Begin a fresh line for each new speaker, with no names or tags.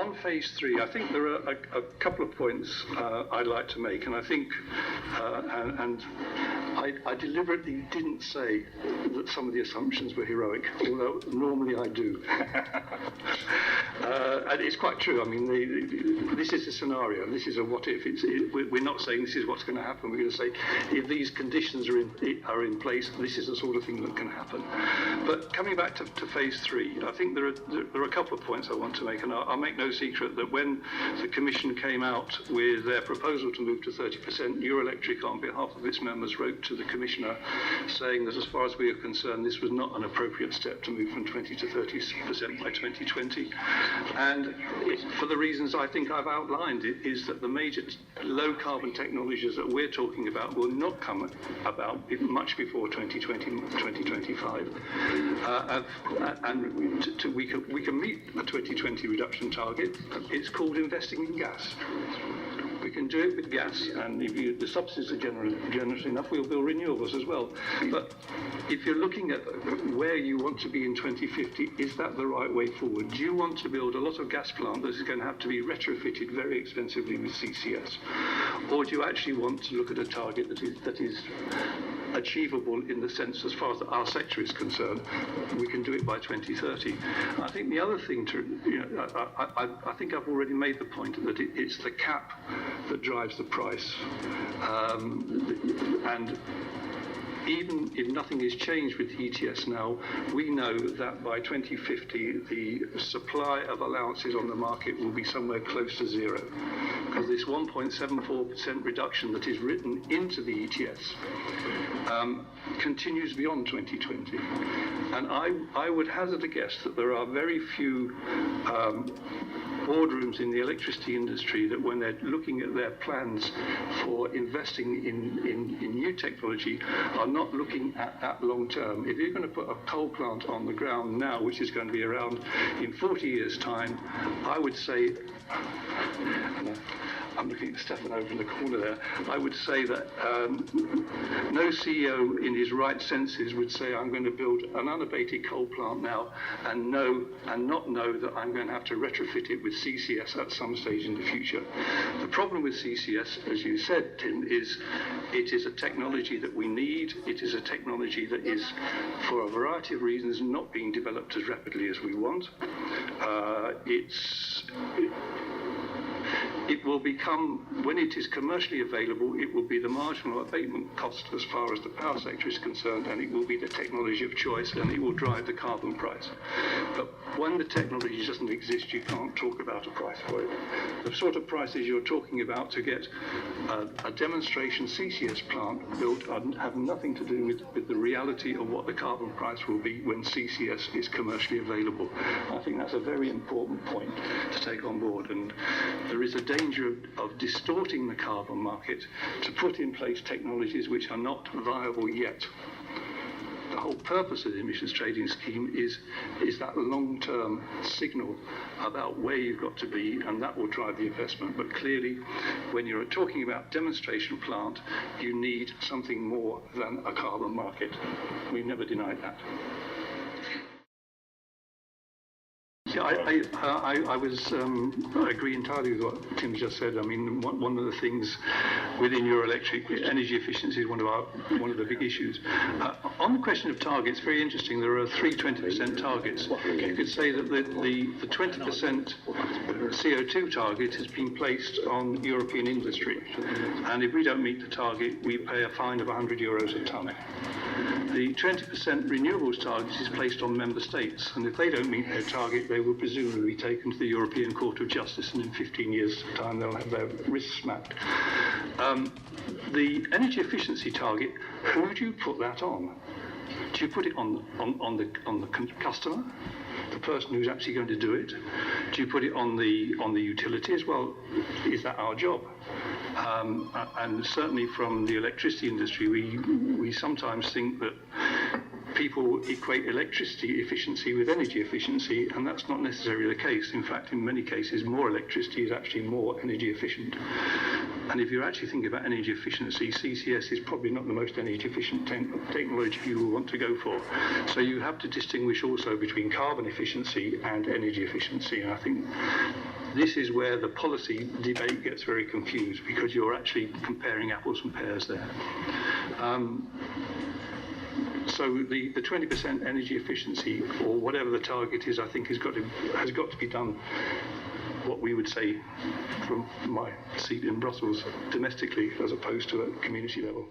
on phase 3, I think there are a couple of points I'd like to make, and I think, and I deliberately didn't say that some of the assumptions were heroic, although normally I do. And it's quite true. I mean, this is a scenario, this is a what if. We're not saying this is what's going to happen. We're going to say if these conditions are in place, this is the sort of thing that can happen. But coming back to phase 3, I think there are a couple of points I want to make, and I'll make no secret that when the Commission came out with their proposal to move to 30%, EURELECTRIC, on behalf of its members, wrote to the Commissioner saying that as far as we are concerned, this was not an appropriate step to move from 20 to 30% by 2020. And for the reasons I think I've outlined, it is that the major low carbon technologies that we're talking about will not come about much before 2020, 2025. And we can meet a 2020 reduction target. It's called investing in gas. We can do it with gas, and if the subsidies are generous enough, we'll build renewables as well. But if you're looking at where you want to be in 2050, is that the right way forward? Do you want to build a lot of gas plant that is going to have to be retrofitted very expensively with CCS? Or do you actually want to look at a target that is achievable in the sense, as far as our sector is concerned, we can do it by 2030. I think the other thing I think I've already made the point that it's the cap that drives the price. And even if nothing is changed with the ETS now, we know that by 2050 the supply of allowances on the market will be somewhere close to zero, because this 1.74% reduction that is written into the ETS continues beyond 2020. And I would hazard a guess that there are very few boardrooms in the electricity industry that, when they're looking at their plans for investing in new technology, are not looking at that long term. If you're going to put a coal plant on the ground now, which is going to be around in 40 years' time, I would say, I'm looking at Stefan over in the corner there, I would say that no CEO in his right senses would say, I'm going to build an unabated coal plant now and not know that I'm going to have to retrofit it with CCS at some stage in the future. The problem with CCS, as you said, Tim, is it is a technology that we need. It is a technology that is, for a variety of reasons, not being developed as rapidly as we want. It will become, when it is commercially available, it will be the marginal abatement cost as far as the power sector is concerned, and it will be the technology of choice, and it will drive the carbon price. But when the technology doesn't exist, you can't talk about a price for it. The sort of prices you're talking about to get a demonstration CCS plant built have nothing to do with the reality of what the carbon price will be when CCS is commercially available. I think that's a very important point to take on board, and there is a danger of distorting the carbon market to put in place technologies which are not viable yet. The whole purpose of the emissions trading scheme is that long-term signal about where you've got to be, and that will drive the investment. But clearly, when you're talking about demonstration plant, you need something more than a carbon market. We've never denied that. Yeah, I agree entirely with what Tim just said. I mean, one of the things within EURELECTRIC, energy efficiency is one of the big issues. On the question of targets, very interesting. There are 3 20% targets. You could say that the 20% CO2 target has been placed on European industry, and if we don't meet the target, we pay a fine of €100 a tonne. The 20% renewables target is placed on member states, and if they don't meet their target, they will presumably be taken to the European Court of Justice, and in 15 years' time they'll have their wrists smacked. The energy efficiency target, who do you put that on? Do you put it on the customer, the person who's actually going to do it? Do you put it on the utilities? Well, is that our job? And certainly from the electricity industry, we sometimes think that people equate electricity efficiency with energy efficiency, and that's not necessarily the case. In fact, in many cases, more electricity is actually more energy efficient. And if you're actually thinking about energy efficiency, CCS is probably not the most energy efficient technology you will want to go for. So you have to distinguish also between carbon efficiency and energy efficiency. And I think this is where the policy debate gets very confused, because you're actually comparing apples and pears there. So the 20% energy efficiency, or whatever the target is, I think has got to be done, what we would say from my seat in Brussels, domestically as opposed to at community level.